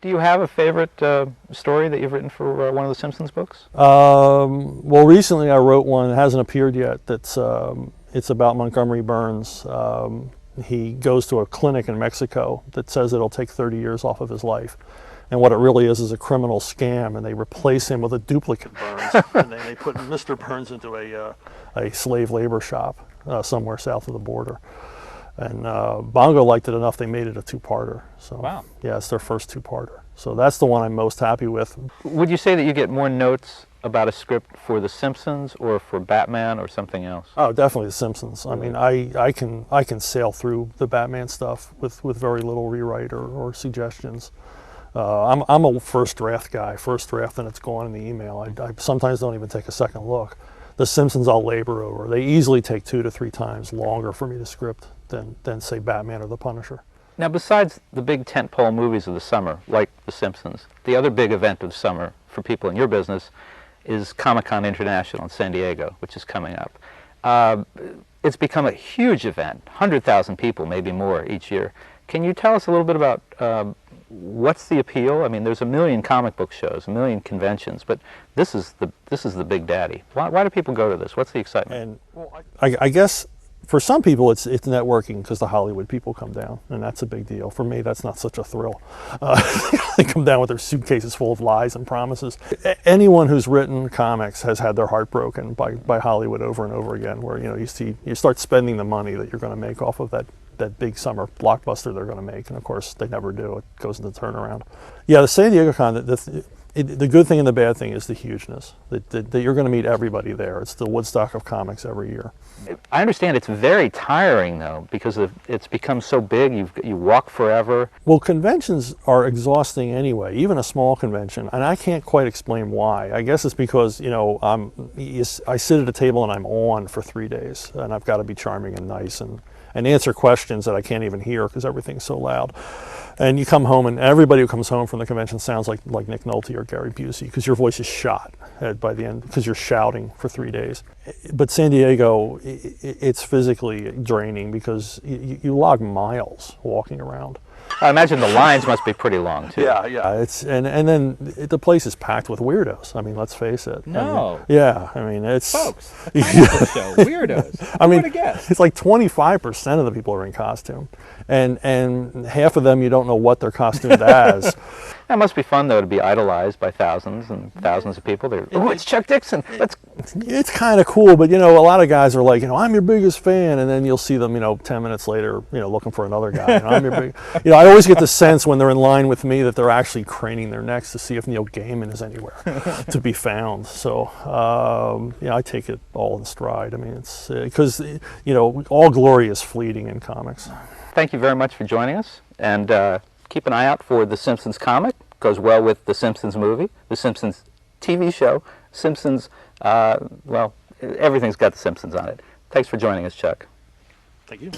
Do you have a favorite story that you've written for one of the Simpsons books? Well, recently I wrote one that hasn't appeared yet. That's it's about Montgomery Burns. He goes to a clinic in Mexico that says it'll take 30 years off of his life. And what it really is a criminal scam, and they replace him with a duplicate Burns. And then they put Mr. Burns into a slave labor shop somewhere south of the border. And Bongo liked it enough, they made it a two-parter. So, wow. Yeah, it's their first two-parter. So that's the one I'm most happy with. Would you say that you get more notes about a script for The Simpsons or for Batman or something else? Oh, definitely The Simpsons. Really? I mean, I can sail through the Batman stuff with very little rewrite or suggestions. I'm a first draft guy. First draft, and it's gone in the email. I sometimes don't even take a second look. The Simpsons I'll labor over. They easily take 2 to 3 times longer for me to script than say Batman or The Punisher. Now, besides the big tentpole movies of the summer, like The Simpsons, the other big event of the summer for people in your business is Comic-Con International in San Diego, which is coming up. It's become a huge event, 100,000 people, maybe more each year. Can you tell us a little bit about what's the appeal? I mean, there's a million comic book shows, a million conventions, but this is the big daddy. Why do people go to this? What's the excitement? And well, I guess for some people it's networking because the Hollywood people come down, and that's a big deal. For me, that's not such a thrill. They come down with their suitcases full of lies and promises. Anyone who's written comics has had their heart broken by Hollywood over and over again, where you start spending the money that you're going to make off of that big summer blockbuster they're going to make, and of course they never do. It goes into turnaround. Yeah, the San Diego Con, the good thing and the bad thing is the hugeness, that you're going to meet everybody there. It's the Woodstock of comics every year. I understand it's very tiring, though, because it's become so big, you walk forever. Well, conventions are exhausting anyway, even a small convention, and I can't quite explain why. I guess it's because, I sit at a table and I'm on for 3 days, and I've got to be charming and nice and answer questions that I can't even hear because everything's so loud. And you come home, and everybody who comes home from the convention sounds like Nick Nolte or Gary Busey, because your voice is shot by the end because you're shouting for 3 days. But San Diego, it's physically draining because you log miles walking around. I imagine the lines must be pretty long too. Yeah. And then the place is packed with weirdos. I mean, let's face it. No. It's folks. Show weirdos. I mean, it's like 25% of the people are in costume, and half of them you don't know what they're costumed as. That must be fun, though, to be idolized by thousands and thousands of people. Oh, it's Chuck Dixon. It's kind of cool, but a lot of guys are like, I'm your biggest fan, and then you'll see them, 10 minutes later, looking for another guy. I'm your big. I always get the sense when they're in line with me that they're actually craning their necks to see if Neil Gaiman is anywhere to be found. So, I take it all in stride. I mean, it's because all glory is fleeting in comics. Thank you very much for joining us, and keep an eye out for The Simpsons comic. Goes well with The Simpsons movie, The Simpsons TV show, Simpsons, everything's got The Simpsons on it. Thanks for joining us, Chuck. Thank you.